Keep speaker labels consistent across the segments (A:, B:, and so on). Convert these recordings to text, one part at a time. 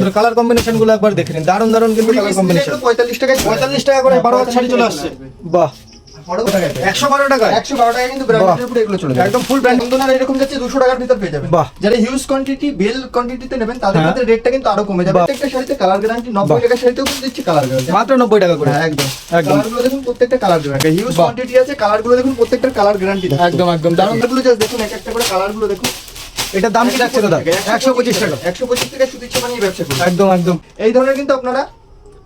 A: সুন্দর colour combination গুলো একবার দেখে নিন, দারুণ দারুণ কিন্তু কালার কম্বিনেশন। 45 টাকা করে 12 হাত শাড়ি চলে আসছে। বাহ, 112 টাকা
B: 112 টাকা কিন্তু ব্র্যান্ডের উপরে এগুলো চলে
A: একদম ফুল ব্র্যান্ড।
B: বন্ধুরা এরকম যাচ্ছে 200 টাকার ভিতর পেয়ে যাবেন।
A: বাহ,
B: যারা হিউজ কোয়ান্টিটি বেল কোয়ান্টিটিতে নেবেন তাদের ক্ষেত্রে রেটটা কিন্তু আরো কমে যাবে। প্রত্যেকটা শাড়িতে কালার গ্যারান্টি, 90 টাকা শাড়িতেও কিন্তু দিচ্ছি কালার গ্যারান্টি
A: মাত্র 90 টাকা করে।
B: হ্যাঁ একদম
A: একদম
B: কালারগুলো দেখুন, প্রত্যেকটা কালার গ্যারান্টি, হিউজ কোয়ান্টিটি আছে, কালারগুলো দেখুন, প্রত্যেকটার কালার গ্যারান্টি থাকে।
A: একদম একদম দারুণ।
B: কালারগুলো জাস্ট দেখুন, এক একটা করে কালারগুলো দেখুন।
A: এটা দাম কি রাখছে দাদা? 125 টাকা।
B: 125 টাকা সুতির ছাপা নিয়ে ব্যবসা করুন।
A: একদম একদম
B: এই ধরনের কিন্তু আপনারা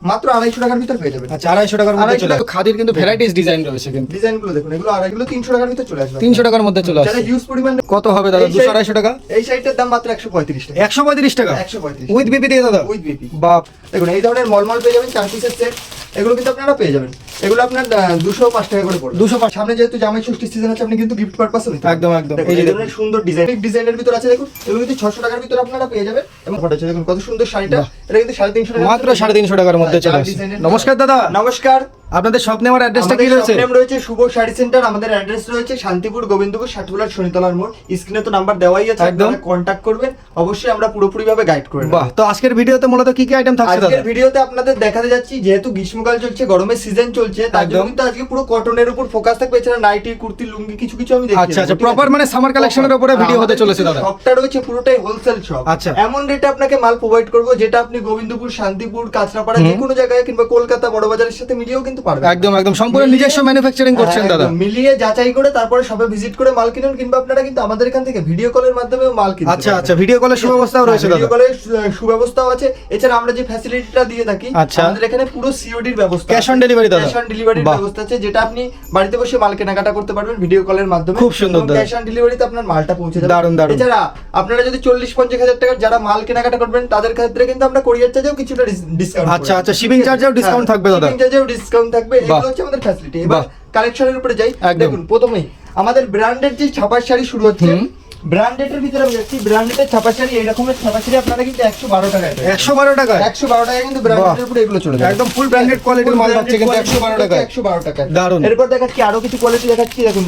B: মাত্র 250 টাকার ভিতর পেয়ে যাবেন।
A: আচ্ছা, 250 টাকার মধ্যে চলে আসে। খাদির কিন্তু ভ্যারাইটিস ডিজাইন রয়েছে কিন্তু।
B: ডিজাইনগুলো দেখুন, এগুলো 300 টাকার ভিতর চলে আসবে।
A: 300 টাকার মধ্যে চলে
B: যারা
A: আসে।
B: হিউজ পরিমাণ
A: কত হবে দাদা? 200-250 টাকা।
B: এই শাড়িটার দাম মাত্র 135 টাকা।
A: 135 টাকা
B: 135
A: উইথ বিপি দিয়ে দাদা?
B: With BP.
A: বাপ,
B: দেখুন এই ধরনের মলমল পেয়ে যাবেন, 4 পিসের সেট, এগুলো কিন্তু আপনারা পেয়ে যাবেন। এগুলো আপনার 205 টাকা করে পড়বে।
A: 205।
B: সামনে যেহেতু জামাই ষষ্ঠী সিজন আছে, আপনি কিন্তু গিফট পারপাসও নিতে পারেন।
A: একদম একদম।
B: এই যে ধরনের সুন্দর ডিজাইনের ভিতর আছে, দেখুন এগুলো কিন্তু 600 টাকার ভিতর আপনারা পেয়ে যাবেন। এবং ফটোটা দেখুন কত সুন্দর শাড়িটা, এটা কিন্তু 350 টাকা,
A: মাত্র 350 টাকার মধ্যে চলে আসে। নমস্কার দাদা।
B: নমস্কার।
A: আপনাদের শপ নেওয়ার অ্যাড্রেসটা কি
B: আমাদের
A: রয়েছে?
B: shop name রয়েছে শুভ শাড়ি সেন্টার। আমাদের অ্যাড্রেস রয়েছে শান্তিপুর, গোবিন্দপুর, ষাটগুলার শনিতলার মোড়। স্ক্রিনে তো নাম্বার দেওয়াই আছে, আপনারা কন্টাক্ট করবেন, অবশ্যই আমরা পুরোপুরি ভাবে গাইড করে দেব।
A: বাহ, তো আজকের ভিডিওতে মূলত কি কি আইটেম থাকছে দাদা?
B: আজকের ভিডিওতে আপনাদের দেখাতে যাচ্ছি, যেহেতু গ্রীষ্মকাল চলছে, গরমের সিজন চলছে, তার জন্য কিন্তু আজকে পুরো কটনের উপর ফোকাস থাকবে। এছাড়া নাইটি, কুর্তি, লুঙ্গি কিছু কিছু আমি দেখিয়ে
A: আচ্ছা আচ্ছা,
B: দেব।
A: প্রপার মানে সামার কালেকশনের উপরে ভিডিও হতে চলেছে দাদা।
B: শপটা রয়েছে পুরোটাই হোলসেল শপ।
A: আচ্ছা।
B: এমন রেটে আপনাকে মাল প্রোভাইড করব যেটা আপনি গোবিন্দপুর, শান্তিপুর, কাঁচরাপাড়া যে কোনো জায়গায় কিংবা কলকাতা বড় বাজারের সাথে মিলিয়েও কিন্তু পারবেন।
A: একদম একদম সম্পূর্ণ নিজস্ব ম্যানুফ্যাকচারিং করছেন দাদা।
B: মিলিয়ে যাচাই করে তারপরে সবে ভিজিট করে মাল কিনুন, কিংবা আপনারা কিন্তু আমাদের এখান থেকে ভিডিও কলের মাধ্যমেও মাল কিনতে
A: আচ্ছা আচ্ছা, ভিডিও কলের সুব্যবস্থাও রয়েছে দাদা।
B: ভিডিও কলের সুব্যবস্থাও আছে। এছাড়া আমরা যে ফ্যাসিলিটিটা দিয়ে থাকি,
A: আচ্ছা।
B: আমাদের এখানে পুরো সিওডির ব্যবস্থা,
A: ক্যাশ অন ডেলিভারি দাদা।
B: ক্যাশ অন ডেলিভারির ব্যবস্থা আছে, যেটা আপনি বাড়িতে বসে মাল কেনাকাটা করতে পারবেন ভিডিও কলের মাধ্যমে।
A: খুব সুন্দর দাদা।
B: ক্যাশ অন ডেলিভারিতে আপনার মালটা পৌঁছে যাবে।
A: দারুণ দারুণ।
B: এছাড়া আপনারা যদি 40-50 হাজার টাকার যারা মাল কেনাকাটা করবেন, তাদের ক্ষেত্রে কিন্তু আমরা কোরিয়ার চার্জেও কিছুটা ডিসকাউন্ট।
A: আচ্ছা আচ্ছা, শিপিং চার্জেও ডিসকাউন্ট থাকবে দাদা।
B: শিপিং চার্জেও ডিসকাউন্ট থাকবে। এগুলো হচ্ছে আমাদের ফ্যাসিলিটি। এবার কালেকশনের উপরে যাই।
A: একদম।
B: দেখুন প্রথমেই আমাদের ব্র্যান্ডেড যে ছাপার শাড়ি শুরু হচ্ছে, ব্র্যান্ডেডের ভিতরে আমি যাচ্ছি। ব্র্যান্ডেডের ছাপা শাড়ি, এই রকমের ছাপা শাড়ি আপনারা কিন্তু 112 টাকায় পাবেন।
A: 112 টাকা
B: 112 টাকায় কিন্তু ব্র্যান্ডেডের উপরে এগুলো চলে যাবে।
A: একদম ফুল ব্র্যান্ডেড কোয়ালিটির মাল পাচ্ছে কিন্তু 112 টাকায়।
B: 112 টাকায়।
A: দারুণ।
B: এরপর দেখাচ্ছি আরো কিছু কোয়ালিটি দেখাচ্ছি। দেখুন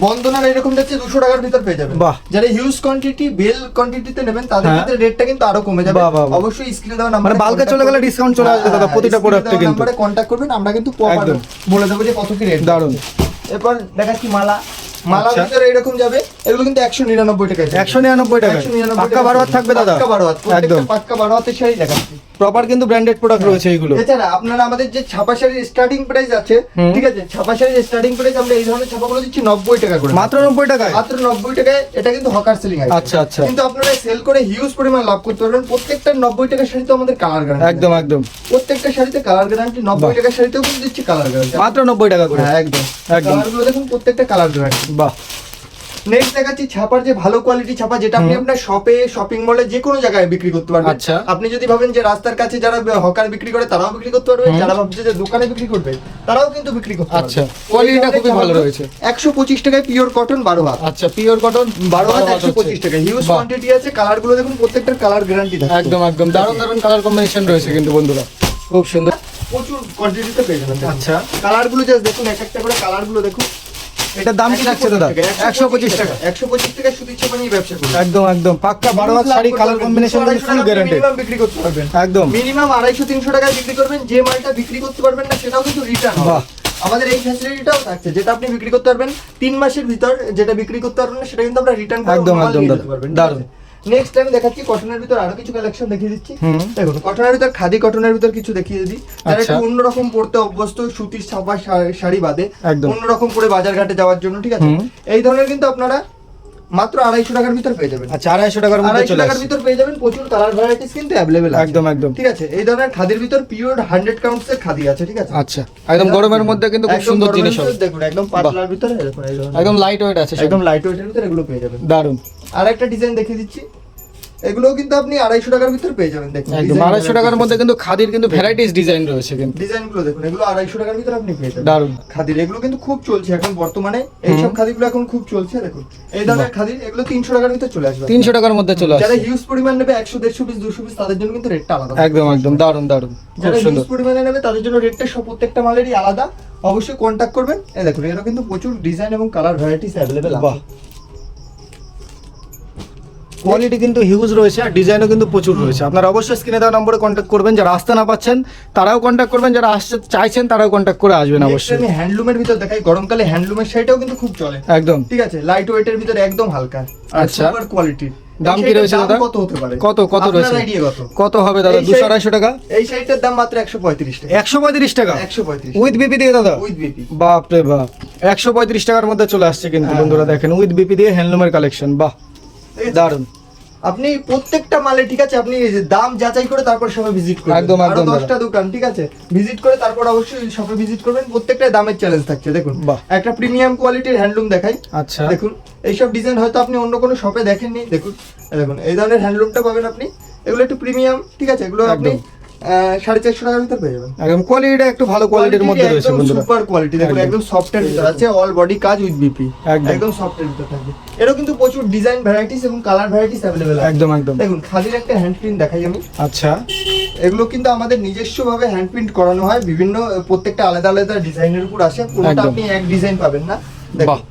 B: বন্দনার এরকম যাচ্ছে 200 টাকার ভিতর পেয়ে যাবেন।
A: বাহ,
B: যারা হিউজ কোয়ান্টিটি বেল কোয়ান্টিটিতে নেবেন তাদের ক্ষেত্রে রেটটা কিন্তু আরো কমে যাবে।
A: বাহ, বাহ, বাহ।
B: অবশ্যই স্ক্রিনে দেওয়া নাম্বারে
A: মানে বালকে চলে গেলে ডিসকাউন্ট চলে আসবে দাদা প্রতিটা প্রোডাক্টে কিন্তু।
B: নাম্বারে কন্টাক্ট করবেন, আমরা কিন্তু
A: একদম
B: বলে দেবো যে কত কি রেট।
A: দারুণ।
B: এরপর দেখাচ্ছি মালার ভিতরে এরকম যাবে, এগুলো কিন্তু 199 টাকায়।
A: 199 টাকা পাক্কা 12 হাত থাকবে দাদা।
B: পাক্কা 12 হাত,
A: একদম
B: পাক্কা 12 হাতের শাড়ি দেখাচ্ছি।
A: প্রপার কিন্তু ব্র্যান্ডেড প্রোডাক্ট রয়েছে এগুলো।
B: এছাড়া আপনারা আমাদের যে ছাপা শাড়ির স্টার্টিং প্রাইস আছে, ঠিক আছে, ছাপা শাড়ির স্টার্টিং প্রাইস আমরা এই ধরনের ছাপাগুলো দিচ্ছি 90 টাকা করে।
A: মাত্র 90 টাকায়?
B: মাত্র 90 টাকায়। এটা কিন্তু হকার সেলিং আছে।
A: আচ্ছা আচ্ছা,
B: কিন্তু আপনারা সেল করে হিউজ পরিমাণ লাভ করতে পারবেন। প্রত্যেকটা 90 টাকার শাড়িতে আমাদের কালার গ্যারান্টি।
A: একদম একদম,
B: প্রত্যেকটা শাড়িতে কালার গ্যারান্টি। 90 টাকার শাড়িতেও কিন্তু দিচ্ছি কালার গ্যারান্টি
A: মাত্র 90 টাকা করে।
B: হ্যাঁ একদম
A: একদম।
B: কালারগুলো দেখুন, প্রত্যেকটা কালার গ্যারান্টি।
A: বাহ,
B: নেক্সট দেখাচ্ছি ছাপার যে ভালো কোয়ালিটি ছাপা, যেটা আপনি আপনার শপে, শপিং মলে যে কোনো জায়গায় বিক্রি করতে পারবেন।
A: আচ্ছা।
B: আপনি যদি ভাবেন যে রাস্তার কাছে যারা হকার বিক্রি করে তারাও বিক্রি করতে পারবে, যারা ভাবছে যে দোকানে বিক্রি করবে তারাও কিন্তু বিক্রি করতে পারবে।
A: আচ্ছা, কোয়ালিটিটা খুবই ভালো রয়েছে।
B: 125 টাকায় পিওর কটন 12 হাত।
A: আচ্ছা, পিওর কটন
B: 12 হাত 125 টাকা। হিউজ কোয়ান্টিটি আছে। কালারগুলো দেখুন, প্রত্যেকটার কালার গ্যারান্টি থাকে।
A: একদম একদম দারুণ দারুণ কালার কম্বিনেশন রয়েছে কিন্তু বন্ধুরা, খুব সুন্দর।
B: প্রচুর কোয়ান্টিটিতে পেয়ে যাবেন।
A: আচ্ছা,
B: কালারগুলো জাস্ট দেখুন, এক একটা করে কালারগুলো দেখুন।
A: এটার দাম কি রাখছে দাদা?
B: 125 টাকা। 125 টাকা সুতির ছাপা নিয়ে ব্যবসা করুন।
A: একদম একদম পাক্কা 12 হাত sari, colour combination full guarantee.
B: Minimum বিক্রি করতে পারবেন।
A: একদম
B: মিনিমাম 250-300 টাকায় বিক্রি করবেন। যে মালটা বিক্রি করতে পারবেন না সেটাও কিন্তু রিটার্ন হবে।
A: বাহ,
B: আমাদের এই ফ্যাসিলিটিটাও থাকছে, যেটা আপনি বিক্রি করতে পারবেন 3 মাসের ভিতর, যেটা বিক্রি করতে পারবেন না সেটা কিন্তু আমরা রিটার্ন করে
A: একদম
B: মাল
A: একদম
B: নিয়ে যেতে পারবেন।
A: দারুণ।
B: নেক্সট টাইম দেখাচ্ছি কটনের ভিতর আরো কিছু কালেকশন দেখিয়ে দিচ্ছি। দেখুন কটনের ভিতর, খাদি কটনের ভিতর কিছু দেখিয়ে দিই। যারা একটু অন্যরকম পড়তে অভ্যস্ত, সুতির ছাপা শাড়ি বাদে অন্যরকম করে বাজার ঘাটে যাওয়ার জন্য, ঠিক আছে, এই ধরনের কিন্তু আপনারা মাত্র 250 টাকার ভিতর পেয়ে যাবেন।
A: আচ্ছা, 250 টাকার মধ্যে চলে
B: 250 টাকার ভিতর পেয়ে যাবেন। প্রচুর কালার ভ্যারাইটিস কিন্তু अवेलेबल আছে।
A: একদম একদম,
B: ঠিক আছে। এই ধরনের খাদির ভিতর পিওর 100 কাউন্টস এর খাদি আছে, ঠিক আছে।
A: আচ্ছা, একদম গরমের মধ্যে কিন্তু খুব সুন্দর জিনিস হবে।
B: দেখুন একদম পাতলার ভিতরে দেখুন,
A: একদম লাইট ওয়েট আছে,
B: একদম লাইট ওয়েটের ভিতরে এগুলো পেয়ে যাবেন।
A: দারুণ।
B: আর একটা ডিজাইন দেখিয়ে দিচ্ছি। এগুলোও কিন্তু আপনি 250 টাকার ভিতর পেয়ে যাবেন। দেখুন
A: একদম 250 টাকার মধ্যে কিন্তু খাদির কিন্তু ভ্যারাইটিস ডিজাইন রয়েছে কিন্তু।
B: ডিজাইনগুলো দেখুন, এগুলো 250 টাকার ভিতর আপনি পেয়ে যাবেন।
A: দারুণ।
B: খাদির এগুলো কিন্তু খুব চলছে এখন বর্তমানে। এই সব খাদিগুলো এখন খুব চলছে। দেখুন এই ধরনের খাদির এগুলো 300 টাকার ভিতর চলে আসবে।
A: 300 টাকার মধ্যে চলে আসবে।
B: যারা হিউজ পরিমাণ নেবে 100, 150 পিস, 200 পিস, তাদের জন্য কিন্তু রেটটা আলাদা।
A: একদম একদম দারুণ দারুণ,
B: যারা
A: খুব সুন্দর।
B: হিউজ পরিমাণে নেবে তাদের জন্য রেটটা সব প্রত্যেকটা মালেরই আলাদা। অবশ্যই কন্টাক্ট করবেন। এই দেখুন এরও কিন্তু প্রচুর ডিজাইন এবং কালার ভ্যারাইটিস अवेलेबल আছে।
A: বাহ, কোয়ালিটি কিন্তু হিউজ রয়েছে আর ডিজাইনও কিন্তু প্রচুর রয়েছে। আপনারা অবশ্যই স্ক্রিনে দেওয়া নম্বরে কন্ট্যাক্ট করবেন, যারা আসতে না পাচ্ছেন তারাও কন্ট্যাক্ট করবেন, যারা আসতে চাইছেন তারাও কন্ট্যাক্ট করে আসবেন অবশ্যই।
B: আমি হ্যান্ডলুমের ভিতর দেখাই, গরমকালে হ্যান্ডলুমের শাড়িটাও কিন্তু খুব চলে
A: একদম
B: ঠিক আছে, লাইট ওয়েটের ভিতরে একদম হালকা আর
A: আচ্ছা।
B: সুপার কোয়ালিটির।
A: দাম কি রয়েছে দাদা?
B: কত হতে পারে?
A: কত
B: আপনার
A: রয়েছে?
B: idea কত?
A: কত হবে দাদা? 200-250 টাকা?
B: এই শাড়িটার দাম মাত্র 135 টাকা।
A: 135 টাকা
B: 135
A: উইথ বিপি দিয়ে দাদা?
B: With BP.
A: বাপ রে বাপ, 135 টাকার মধ্যে চলে আসছে কিন্তু বন্ধুরা দেখেন, উইথ বিপি দিয়ে হ্যান্ডলুমের কালেকশন। বাহ দারুন।
B: আপনি প্রত্যেকটা মালে ঠিক আছে, আপনি এই যে দাম যাচাই করে তারপর শপে ভিজিট করবেন।
A: একদম,
B: আরো
A: একদম
B: 10টা দোকান ঠিক আছে, ভিজিট করে তারপর অবশ্যই শপে ভিজিট করবেন। প্রত্যেকটা দামের চ্যালেঞ্জ থাকছে। দেখুন
A: বাহ।
B: একটা প্রিমিয়াম কোয়ালিটির হ্যান্ডলুম দেখাই।
A: আচ্ছা
B: দেখুন এইসব ডিজাইন হয়তো আপনি অন্য কোনো শপে দেখেননি। দেখুন দেখুন এই ধরনের হ্যান্ডলুমটা পাবেন আপনি, এগুলো একটু প্রিমিয়াম ঠিক আছে, এগুলো আপনি
A: একদম।
B: 450 টাকার ভিতর পেয়ে যাবেন।
A: একদম কোয়ালিটিটা একটু ভালো কোয়ালিটির মধ্যে রয়েছে বন্ধুরা।
B: সুপার কোয়ালিটি দেখুন,
A: একদম।
B: একদম সফটের ভিতর আছে, অল বডি কাজ উইথ বিপি,
A: একদম।
B: একদম সফটের ভিতর থাকবে। এরও কিন্তু প্রচুর ডিজাইন ভ্যারাইটিস এবং কালার ভ্যারাইটিস अवेलेबल আছে।
A: একদম একদম।
B: দেখুন খাদির একটা হ্যান্ড প্রিন্ট দেখাই আমি।
A: আচ্ছা
B: এগুলো কিন্তু আমাদের নিজস্ব ভাবে হ্যান্ড প্রিন্ট করানো হয়, বিভিন্ন প্রত্যেকটা আলাদা আলাদা ডিজাইনের উপর আসে, কোনটা
A: একদম।
B: আপনি এক ডিজাইন পাবেন না।
A: বাহ।
B: দেখুন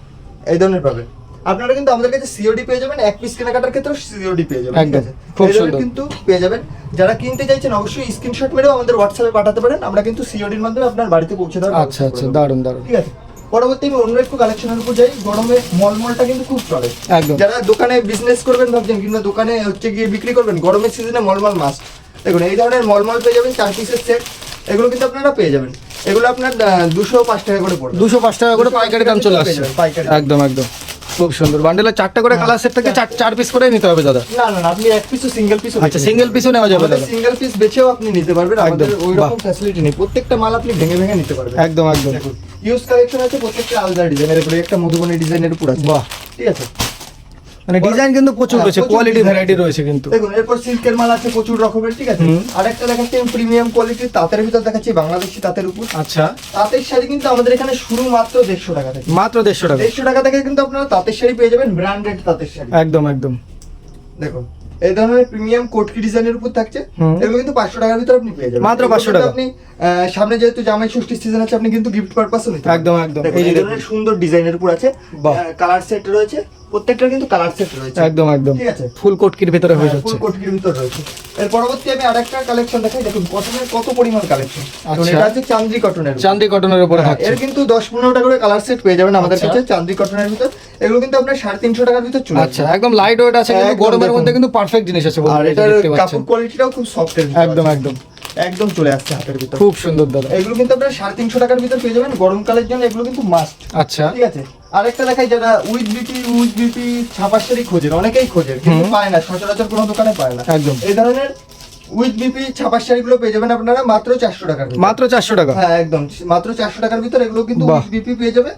B: এই ধরনের পাবেন। আপনারা কিন্তু আমাদের কাছে সিওডি পেয়ে যাবেন, এক পিস কেনাকাটার ক্ষেত্রেও সিওডি পেয়ে যাবেন। ঠিক
A: একদম।
B: আছে,
A: খুব
B: এই ধরনের
A: সুন্দর।
B: কিন্তু পেয়ে যাবেন। যারা কিনতে চাইছেন অবশ্যই স্ক্রিনশট মেরেও আমাদের হোয়াটসঅ্যাপে পাঠাতে পারেন, আমরা কিন্তু সিওডির মাধ্যমে আপনার বাড়িতে পৌঁছে দেওয়ার
A: আচ্ছা
B: ব্যবস্থা
A: আচ্ছা
B: করে দেব।
A: দারুন দারুন।
B: ঠিক আছে, পরবর্তী আমি অন্য একটু কালেকশনের উপর যাই। গরমে মলমলটা কিন্তু খুব চলে।
A: একদম।
B: যারা দোকানে বিজনেস করবেন ভাবছেন কিংবা দোকানে হচ্ছে গিয়ে বিক্রি করবেন, গরমের সিজনে মলমল মাস্ট। দেখুন এই ধরনের মলমল পেয়ে যাবেন 4 পিসের সেট, এগুলো কিন্তু আপনারা পেয়ে যাবেন। এগুলো আপনার 205 টাকা করে পড়বে।
A: 205 টাকা করে পাইকারি দাম চলে আসছে।
B: পাইকারি।
A: একদম একদম খুব সুন্দর। বান্ডেলে 4টা করে কালার সেট থেকে 4 পিস করে নিতে হবে দাদা?
B: না না না, আপনি এক পিসও সিঙ্গেল পিসও
A: আচ্ছা সিঙ্গেল পিসও নেওয়া যাবে দাদা?
B: সিঙ্গেল পিস বেচেও আপনি নিতে পারবেন, আমাদের
A: একদম,
B: ওই
A: বাহ।
B: রকম ফ্যাসিলিটি নেই। প্রত্যেকটা মাল আপনি ভেঙে ভেঙে নিতে পারবেন।
A: একদম একদম।
B: দেখুন ইউজ কালেকশন আছে, প্রত্যেকটা আলাদা ডিজাইনের উপরে, একটা মধুবনী ডিজাইনের উপর আছে।
A: বাহ।
B: ঠিক আছে,
A: মানে ডিজাইন কিন্তু প্রচুর
B: হ্যাঁ,
A: রয়েছে,
B: প্রচুর
A: কোয়ালিটি
B: design
A: ভ্যারাইটি
B: আছে।
A: রয়েছে কিন্তু।
B: দেখুন এরপর সিল্কের মাল আছে প্রচুর রকমের। ঠিক আছে,
A: হুম।
B: আরেকটা দেখাচ্ছি আমি প্রিমিয়াম কোয়ালিটির তাঁতের ভিতর দেখাচ্ছি, বাংলাদেশি তাঁতের উপর।
A: আচ্ছা
B: তাঁতের শাড়ি কিন্তু আমাদের এখানে শুরু মাত্র 150 টাকা থেকে।
A: মাত্র 150 টাকা?
B: 150 টাকা থেকে কিন্তু আপনারা তাঁতের শাড়ি পেয়ে যাবেন, ব্র্যান্ডেড তাঁতের শাড়ি।
A: একদম একদম।
B: দেখুন এই ধরনের প্রিমিয়াম কোটকি ডিজাইনের উপর থাকছে,
A: হুম।
B: এগুলো কিন্তু 500 টাকার ভিতর আপনি পেয়ে যাবেন।
A: মাত্র
B: এগুলো
A: 500
B: কিন্তু
A: টাকা?
B: আপনি সামনে যেহেতু জামাই ষষ্ঠীর সিজন আছে, আপনি কিন্তু গিফট পারপাসও নিতে পারেন।
A: একদম একদম।
B: দেখুন,
A: এই যে
B: এই
A: দেখুন।
B: ধরনের সুন্দর ডিজাইনের উপর আছে,
A: বাহ।
B: কালার সেট রয়েছে, প্রত্যেকটার কিন্তু কালার সেট রয়েছে।
A: একদম একদম।
B: ঠিক আছে,
A: ফুল কোটকির ভিতরে হয়ে যাচ্ছে।
B: ফুল কোটকির ভিতর রয়েছে। এর পরবর্তী আমি আরেকটা কালেকশন দেখাই। দেখুন কটনের কত পরিমাণ কালেকশন।
A: আচ্ছা।
B: এটা হচ্ছে চান্দ্রি কটনের।
A: চান্দি কটনের উপরে থাকছে।
B: এর কিন্তু 10-15টা করে কালার সেট পেয়ে যাবেন আমাদের
A: আচ্ছা।
B: কাছে চান্দ্রি কটনের ভিতর। এগুলো কিন্তু আপনার 350 টাকার ভিতর চলে
A: আচ্ছা একদম লাইট ওয়েট আছে কিন্তু
B: একদম
A: গরমের
B: দেখুন।
A: মধ্যে কিন্তু পারফেক্ট জিনিস আছে
B: আর
A: বন্ধুরা, এই যে
B: এটার
A: দেখতে পাচ্ছেন।
B: কাপড় কোয়ালিটিটাও খুব সফটের
A: একদম একদম।
B: একদম চলে আসছে হাতের ভিতর।
A: খুব সুন্দর দাদা।
B: এগুলো কিন্তু আপনারা 350 টাকার ভিতর পেয়ে যাবেন, গরমকালের জন্য এগুলো কিন্তু মাস্ট।
A: আচ্ছা
B: ঠিক আছে, আরেকটা দেখাই, যারা উইথ বিপি ছাপার শাড়ি খোঁজেন, অনেকেই খোঁজেন কিন্তু পায় না, সচরাচর কোনো দোকানে পায় না।
A: একদম।
B: এই ধরনের উইথ বিপি ছাপার শাড়িগুলো পেয়ে যাবেন আপনারা মাত্র 400 টাকার ভিতর।
A: মাত্র 400 টাকা?
B: হ্যাঁ একদম মাত্র 400 টাকার ভিতর। এগুলো কিন্তু
A: বাহ।
B: উইথ বিপি পেয়ে যাবে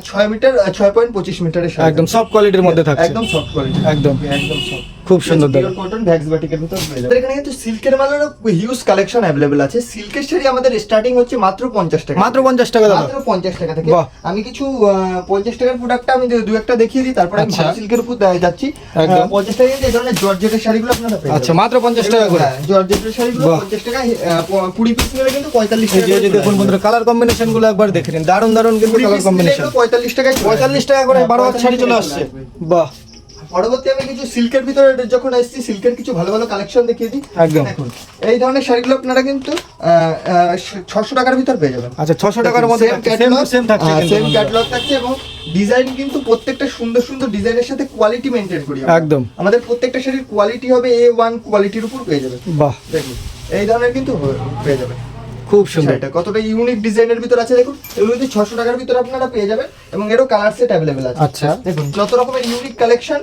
B: 6 মিটার 6.25 মিটারের শাড়ি।
A: একদম সব কোয়ালিটির মধ্যে থাকছে।
B: একদম সফট কোয়ালিটি,
A: একদম।
B: একদম সফট,
A: খুব সুন্দর দাদা।
B: পিওর কটন ভ্যাক্স বাটিকের ভিতর পেয়ে যাবেন। এখানে কিন্তু সিল্কের মালেরও হিউজ কালেকশন अवेलेबल আছে। সিল্কের শাড়ি আমাদের স্টার্টিং হচ্ছে মাত্র 50 টাকা।
A: মাত্র 50 টাকা দাদা?
B: মাত্র 50 টাকা থেকে।
A: বাহ।
B: আমি কিছু 50 টাকার প্রোডাক্টটা আমি দু একটা দেখিয়ে দিই, তারপর আমি
A: আচ্ছা।
B: ভালো সিল্কের উপর যাচ্ছি।
A: একদম।
B: 50 টাকা কিন্তু এই ধরনের জর্জেটের শাড়িগুলো আপনারা পেয়ে
A: আচ্ছা
B: যাবেন।
A: মাত্র 50 টাকা করে?
B: হ্যাঁ, জর্জেটের শাড়িগুলো
A: বাহ।
B: 50 টাকা, 20 পিস নিলে কিন্তু 45
A: এই
B: টাকা।
A: যে দেখুন বন্ধুরা, কালার কম্বিনেশন গুলো একবার দেখে নিন, দারুন দারুন কিন্তু কালার কম্বিনেশন।
B: 45 টাকায়
A: 45 টাকা করে 12 হাত শাড়ি চলে আসছে। বাহ।
B: পরবর্তী আমি কিছু সিল্কের ভিতরে যখন আসছি, সিল্কের কিছু ভালো ভালো কালেকশন দেখিয়ে দিই।
A: একদম।
B: দেখুন এই ধরনের শাড়িগুলো আপনারা কিন্তু 600 টাকার ভিতর পেয়ে যাবেন।
A: আচ্ছা 600 টাকার মধ্যে সেম থাকছে কিন্তু
B: সেম
A: বন্ধুরা।
B: ক্যাটালগ থাকছে এবং ডিজাইন কিন্তু প্রত্যেকটা সুন্দর সুন্দর ডিজাইনের সাথে কোয়ালিটি মেইনটেইন করি আমরা।
A: একদম।
B: আমাদের প্রত্যেকটা শাড়ির কোয়ালিটি হবে A1 কোয়ালিটির উপর পেয়ে যাবেন।
A: বাহ
B: দেখুন এই ধরনের কিন্তু পেয়ে যাবেন।
A: খুব সুন্দর।
B: এটা কতটা ইউনিক ডিজাইনের ভিতর আছে দেখুন। এগুলো কিন্তু 600 টাকার ভিতর আপনারা পেয়ে যাবেন এবং এরও কালার সেট अवेलेबल আছে।
A: আচ্ছা
B: দেখুন যত রকমের ইউনিক কালেকশন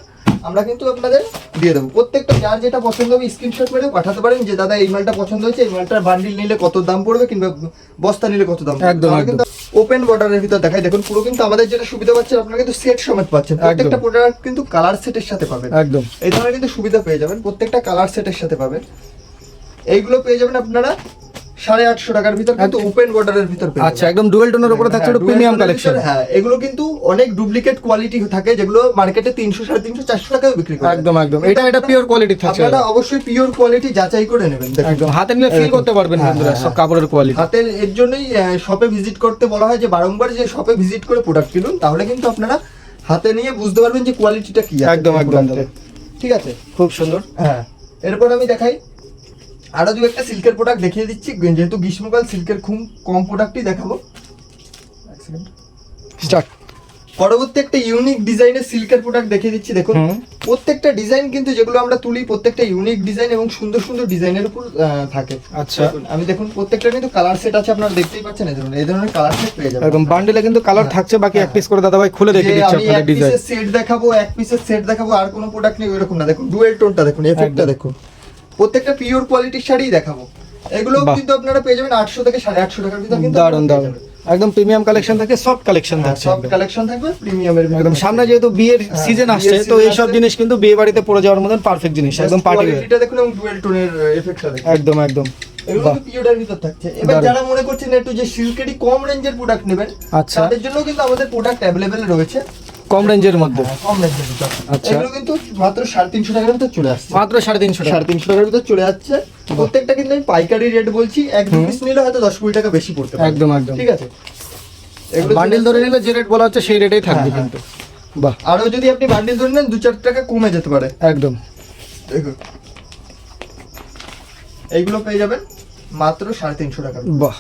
B: আমরা কিন্তু আপনাদের দিয়ে দেবো। প্রত্যেকটা যার যেটা পছন্দ হবে স্ক্রিনশট মেরে পাঠাতে পারেন যে দাদা এই মালটা পছন্দ হয়েছে, এই মালটার বান্ডিল নিলে কত দাম পড়বে কিংবা বস্তা নিলে কত দাম পড়বে।
A: একদম,
B: আমরা
A: একদম।
B: কিন্তু ওপেন বর্ডারের ভিতর দেখাই। দেখুন পুরো কিন্তু আমাদের যেটা সুবিধা পাচ্ছেন, আপনারা কিন্তু সেট সমেত পাচ্ছেন। প্রত্যেকটা প্রোডাক্ট কিন্তু কালার সেটের সাথে পাবেন।
A: একদম।
B: এই ধরনের কিন্তু সুবিধা পেয়ে যাবেন, প্রত্যেকটা কালার সেটের সাথে পাবেন। এইগুলো পেয়ে যাবেন আপনারা 850 টাকার ভিতর, কিন্তু ওপেন বর্ডারের ভিতর পেয়ে
A: আচ্ছা একদম ডুয়েল টোনের উপরে থাকছে একটা প্রিমিয়াম কালেকশন।
B: হ্যাঁ এগুলো কিন্তু অনেক ডুপ্লিকেট কোয়ালিটি থাকে যেগুলো মার্কেটে 300 350 400 টাকায় বিক্রি করে।
A: একদম একদম। এটা পিওর কোয়ালিটি থাকছে।
B: আপনারা অবশ্যই পিওর কোয়ালিটি যাচাই করে নেবেন। দেখুন
A: একদম হাতে নিয়ে ফিল করতে পারবেন বন্ধুরা সব কাপড়ের কোয়ালিটি।
B: হাতের এর জন্যই শপে ভিজিট করতে বলা হয়, যে বারংবার যে শপে ভিজিট করে প্রোডাক্ট কিনুন, তাহলে কিন্তু আপনারা হাতে নিয়ে বুঝতে পারবেন যে কোয়ালিটিটা কি আছে।
A: একদম একদম।
B: ঠিক আছে,
A: খুব সুন্দর।
B: হ্যাঁ এরপর আমি দেখাই আরো দু একটা সিল্কের প্রোডাক্ট দেখিয়ে দিচ্ছি, যেহেতু গ্রীষ্মকাল সিল্কের খুব কম প্রোডাক্টই দেখাবো।
A: স্টার্ট।
B: পরবর্তী একটা ইউনিক ডিজাইনের সিল্কের প্রোডাক্ট দেখিয়ে দিচ্ছি। দেখুন প্রত্যেকটা ডিজাইন কিন্তু যেগুলো আমরা তুলি প্রত্যেকটা ইউনিক ডিজাইন এবং সুন্দর সুন্দর ডিজাইনের উপর থাকে।
A: আচ্ছা,
B: আমি দেখুন প্রত্যেকটা কিন্তু কালার সেট আছে, আপনারা দেখতেই পাচ্ছেন এই ধরনের কালার সেট পেয়ে যাবেন।
A: একদম বান্ডেলে কিন্তু কালার থাকছে, বাকি এক পিস করে দাদা ভাই খুলে দেখিয়ে দিচ্ছি
B: আমি
A: আপনাদের
B: এক
A: ডিজাইন।
B: পিসের সেট দেখাবো, এক পিসের সেট দেখাবো, আর কোনো প্রোডাক্ট নেই এরকম না। দেখুন ডুয়েল টোনটা দেখুন, এফেক্টটা দেখুন, প্রত্যেকটা পিওর কোয়ালিটির শাড়ি দেখাবো। এগুলো কিন্তু আপনারা পেয়ে যাবেন 800 থেকে 850 টাকার ভিতর, কিন্তু
A: দারুন দারুন একদম প্রিমিয়াম কালেকশন থাকে, সফট কালেকশন থাকছে,
B: সব কালেকশন থাকবে প্রিমিয়ামের
A: একদম। সামনে যেহেতু বিয়ের সিজন আসছে, তো এই সব জিনিস কিন্তু বিয়ে বাড়িতে পরে যাওয়ার মতন পারফেক্ট জিনিস, একদম পার্টি ওয়্যার।
B: এটা দেখুন এবং ডুয়েল টোনের এফেক্টটা দেখুন,
A: একদম একদম।
B: এগুলো কিন্তু পিওরের ভিতর থাকছে। এবার যারা মনে করছেন একটু যে সিল্কেরই কম রেঞ্জের প্রোডাক্ট নেবেন,
A: আচ্ছা,
B: তাদের জন্য কিন্তু আমাদের প্রোডাক্ট অ্যাভেলেবেল রয়েছে
A: কম রেঞ্জের মধ্যে।
B: কম রেঞ্জের ভিতর।
A: আচ্ছা,
B: এগুলো কিন্তু মাত্র 350 টাকার ভিতর চলে আসছে,
A: মাত্র 350 টাকা।
B: 350 টাকার ভিতর চলে যাচ্ছে। প্রত্যেকটা কিন্তু আমি পাইকারি রেট বলছি, এক দু পিস নিলে হয়তো 10-20 টাকা বেশি পড়তে পারে।
A: একদম একদম,
B: ঠিক আছে। এগুলো
A: বান্ডিল ধরে নিলে যে রেট বলা হচ্ছে সেই রেটেই থাকবে কিন্তু। বাহ,
B: আরো যদি আপনি বান্ডিল ধরে নেন 2-4 টাকা কমে যেতে পারে।
A: একদম।
B: দেখুন এইগুলো পেয়ে যাবেন মাত্র 350 টাকা।
A: বাহ,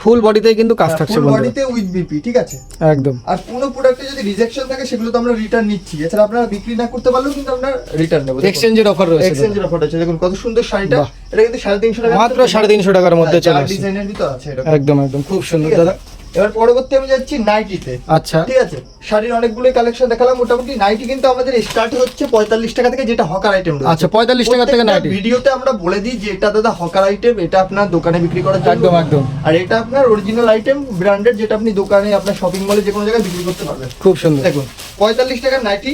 A: ফুল বডিতে কিন্তু কাজ থাকছে
B: ফুল
A: বন্ধুরা,
B: বডিতে উইথ বিপি। ঠিক আছে,
A: একদম।
B: আর কোনো প্রোডাক্টে যদি রিজেকশন থাকে সেগুলো তো আমরা রিটার্ন নিচ্ছি, এছাড়া আপনারা বিক্রি না করতে পারলেও কিন্তু আমরা রিটার্ন নেব।
A: এক্সচেঞ্জের অফার রয়েছে,
B: এক্সচেঞ্জের অফার আছে। দেখুন কত সুন্দর শাড়িটা,
A: বাহ।
B: এটা কিন্তু 350 টাকা,
A: মাত্র 350 টাকার মধ্যে চলে আসছে,
B: ডিজাইনের ভিতর আছে এটা।
A: একদম একদম, খুব সুন্দর
B: ঠিক আছে।
A: দাদা।
B: এবার পরবর্তী আমি যাচ্ছি নাইটিতে।
A: আচ্ছা,
B: ঠিক আছে, শাড়ির অনেকগুলোই কালেকশন দেখালাম। মোটামুটি নাইটি কিন্তু আমাদের স্টার্ট হচ্ছে 45 টাকা থেকে, যেটা হকার আইটেম রয়েছে।
A: আচ্ছা, 45 টাকা থেকে নাইটি।
B: ভিডিওতে আমরা বলে দিই যে এটা দাদা হকার আইটেম, এটা আপনার দোকানে বিক্রি করার জন্য।
A: একদম একদম।
B: আর এটা আপনার অরিজিনাল আইটেম, ব্র্যান্ডেড, যেটা আপনি দোকানে, আপনার শপিং মলে যে কোনো জায়গায় বিক্রি করতে পারবেন।
A: খুব সুন্দর।
B: দেখুন 45 টাকার নাইটি।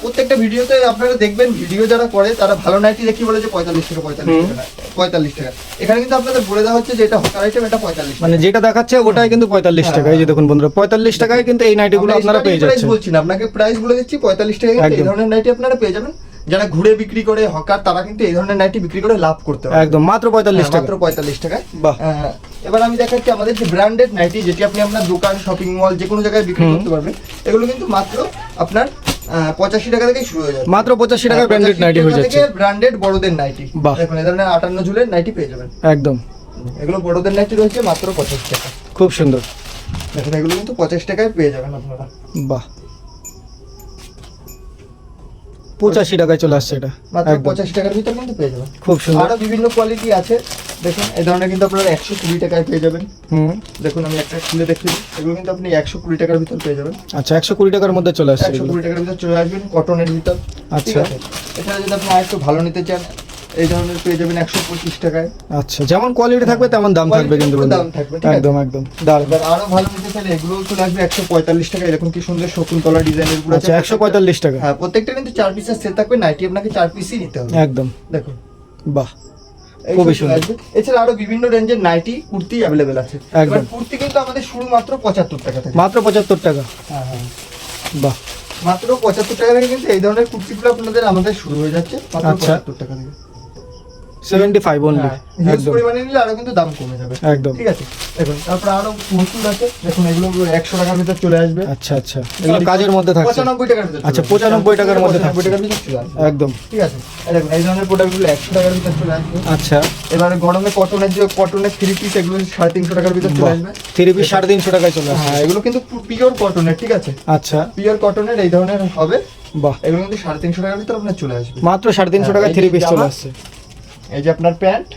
B: প্রত্যেকটা ভিডিওতে আপনারা দেখবেন, ভিডিও যারা করে তারা ভালো নাইটি দেখি বলে যে 45 টাকা 45 টাকা। এখানে কিন্তু আপনাদের বলে দেওয়া হচ্ছে যে এটা হকার আইটেম, এটা 45
A: মানে যেটা দেখাচ্ছে ওটাই কিন্তু 45 টাকা। এই যে দেখুন বন্ধুরা, 45 টাকায় কিন্তু এই নাইটিগুলো আপনারা পেয়ে যাচ্ছেন।
B: বলছি না আপনাকে, প্রাইস বলে দিচ্ছি 45 টাকায় কিন্তু এই ধরনের নাইটি আপনারা পেয়ে যাবেন। যারা ঘুরে বিক্রি করে হকার, তারা কিন্তু এই ধরনের নাইটি বিক্রি করে লাভ করতে পারে।
A: একদম মাত্র 45 টাকা,
B: মাত্র 45 টাকায়।
A: বাহ।
B: এবার আমি দেখাচ্ছি আমাদের যে ব্র্যান্ডেড নাইটি, যেটি আপনি আপনার দোকান, শপিং মল যে কোনো জায়গায় বিক্রি করতে পারবেন। এগুলো কিন্তু মাত্র আপনার 85 টাকা থেকে শুরু হয়ে যাবে।
A: মাত্র 85 টাকা ব্র্যান্ডেড নাইটি হয়ে যাচ্ছে।
B: ব্র্যান্ডেড বড়দের নাইটি,
A: বাহ।
B: দেখুন এই ধরনের 58 ঝুলের নাইটি পেয়ে যাবেন।
A: একদম,
B: এগুলো বড়দের নাইটি রয়েছে মাত্র 50 টাকা।
A: খুব সুন্দর।
B: দেখুন এগুলো কিন্তু 50 টাকায় পেয়ে যাবেন আপনারা।
A: বাহ, 85 টাকায় চলে আসছে এটা,
B: মাত্র
A: একদম
B: 85 টাকার ভিতর কিন্তু পেয়ে যাবেন।
A: খুব সুন্দর।
B: আরো বিভিন্ন কোয়ালিটি আছে। দেখুন এই ধরনের কিন্তু আপনারা 120 টাকায় পেয়ে যাবেন। দেখুন আমি একটা খুলে দেখি, এগুলো কিন্তু আপনি 120 টাকার ভিতর পেয়ে যাবেন।
A: আচ্ছা, 120 টাকার মধ্যে চলে আসছে এগুলো।
B: 120 টাকার ভিতর চলে আসবেন, কটনের ভিতর।
A: আচ্ছা।
B: এছাড়া যদি আপনি আরেকটু ভালো নিতে চান, এই ধরনের পেয়ে যাবেন 125 টাকায়।
A: আচ্ছা, যেমন কোয়ালিটি থাকবে তেমন দাম থাকবে কিন্তু বন্ধুরা।
B: দাম থাকবে, ঠিক আছে?
A: একদম একদম দারুণ।
B: এবার আরো ভালো নিতে চাইলে এগুলো চলে আসবে 145 টাকায়। দেখুন কি সুন্দর শকুন্তলা ডিজাইনের উপর আছে।
A: আচ্ছা, 145 টাকা।
B: হ্যাঁ, প্রত্যেকটা কিন্তু 4 পিসের সেট থাকবে। নাইটি আপনাকে 4 পিসই নিতে হবে।
A: একদম,
B: দেখুন
A: বাহ,
B: এই
A: খুবই
B: সব
A: সুন্দর।
B: আসবে। এছাড়া আরো বিভিন্ন রেঞ্জের নাইটি, কুর্তি অ্যাভেলেবেল আছে।
A: একদম।
B: এবার কুর্তি কিন্তু আমাদের শুরু মাত্র 75 টাকা থেকে।
A: মাত্র 75 টাকা,
B: হ্যাঁ হ্যাঁ,
A: বাহ।
B: মাত্র 75 টাকা থেকে কিন্তু এই ধরনের কুর্তিগুলো আপনাদের আমাদের শুরু হয়ে যাচ্ছে মাত্র
A: আচ্ছা।
B: 75 টাকা থেকে।
A: 75 অনলি,
B: হিউজ
A: একদম
B: পরিমাণে নিলে আরো কিন্তু দাম কমে যাবে।
A: একদম।
B: ঠিক আছে, দেখুন তারপর আরো প্রচুর আছে। দেখুন এগুলো 100 টাকার ভিতর চলে আসবে।
A: আচ্ছা আচ্ছা, এগুলো কাজের মধ্যে থাকছে।
B: 95 টাকার ভিতর।
A: আচ্ছা, 95 টাকার মধ্যে
B: 95
A: থাকছে।
B: টাকার ভিতর চলে আসবে।
A: একদম,
B: ঠিক আছে, এই দেখুন এই ধরনের প্রোডাক্টগুলো 100 টাকার ভিতর চলে আসবে।
A: আচ্ছা।
B: এবারে গরমে কটনের যে কটনের 3 পিস, এগুলো 350 টাকার ভিতর চলে আসবে।
A: 3 পিস 350 টাকায় চলে আসছে।
B: হ্যাঁ, এগুলো কিন্তু পিওর কটনের। ঠিক আছে,
A: আচ্ছা,
B: পিওর কটনের এই ধরনের হবে।
A: বাহ,
B: এগুলো কিন্তু 350 টাকার ভিতর আপনার চলে আসবে।
A: মাত্র 350 টাকায়
B: এই
A: 3
B: যে
A: পিস চলে
B: জামা,
A: আসছে।
B: এই যে আপনার প্যান্ট,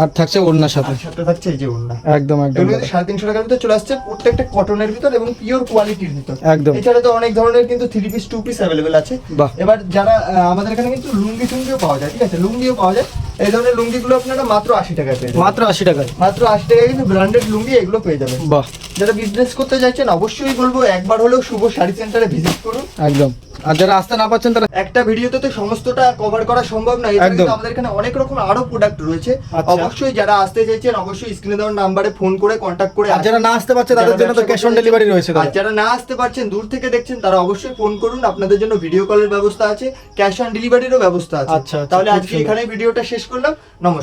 A: আর থাকছে ওড়নার সাথে।
B: আর সাথে থাকছে এই যে ওড়না।
A: একদম একদম
B: এগুলো কিন্তু 350 টাকার ভিতর চলে আসছে, প্রত্যেকটা কটনের ভিতর এবং পিওর কোয়ালিটির ভিতর।
A: একদম।
B: এছাড়া তো অনেক ধরনের কিন্তু 3 পিস 2 পিস অ্যাভেলেবেল আছে।
A: বাহ।
B: এবার যারা আমাদের এখানে কিন্তু লুঙ্গি টুঙ্গিও পাওয়া যায়। ঠিক আছে, লুঙ্গিও পাওয়া যায়। এই ধরনের লুঙ্গিগুলো আপনারা মাত্র 80 টাকায় পেয়ে যাবেন।
A: মাত্র 80 টাকায়,
B: মাত্র 80 টাকায় কিন্তু ব্র্যান্ডেড লুঙ্গি এগুলো পেয়ে যাবেন।
A: বাহ।
B: যারা বিজনেস করতে চাইছেন অবশ্যই বলবো একবার হলেও শুভ শাড়ি সেন্টারে ভিজিট করুন।
A: একদম। আর যারা আসতে না পাচ্ছেন তারা
B: একটা ভিডিওতে তো সমস্তটা কভার করা সম্ভব না। এছাড়া
A: একদম।
B: কিন্তু আমাদের এখানে অনেক রকম আরো প্রোডাক্ট রয়েছে।
A: আচ্ছা।
B: অবশ্যই যারা আসতে চাইছেন অবশ্যই স্ক্রিনে দেওয়া নাম্বারে ফোন করে কন্ট্যাক্ট করে
A: আর যারা না আসতে পারছে তাদের জন্য তো ক্যাশ অন ডেলিভারি রয়েছে
B: আর
A: দাদা।
B: যারা না আসতে পারছেন, দূর থেকে দেখছেন, তারা অবশ্যই ফোন করুন। আপনাদের জন্য ভিডিও কলের ব্যবস্থা আছে, ক্যাশ অন ডেলিভারিরও ব্যবস্থা আছে।
A: আচ্ছা, আচ্ছা,
B: তাহলে
A: খুব
B: আজকে
A: সুন্দর।
B: এখানে ভিডিওটা শেষ করলাম। নমস্কার।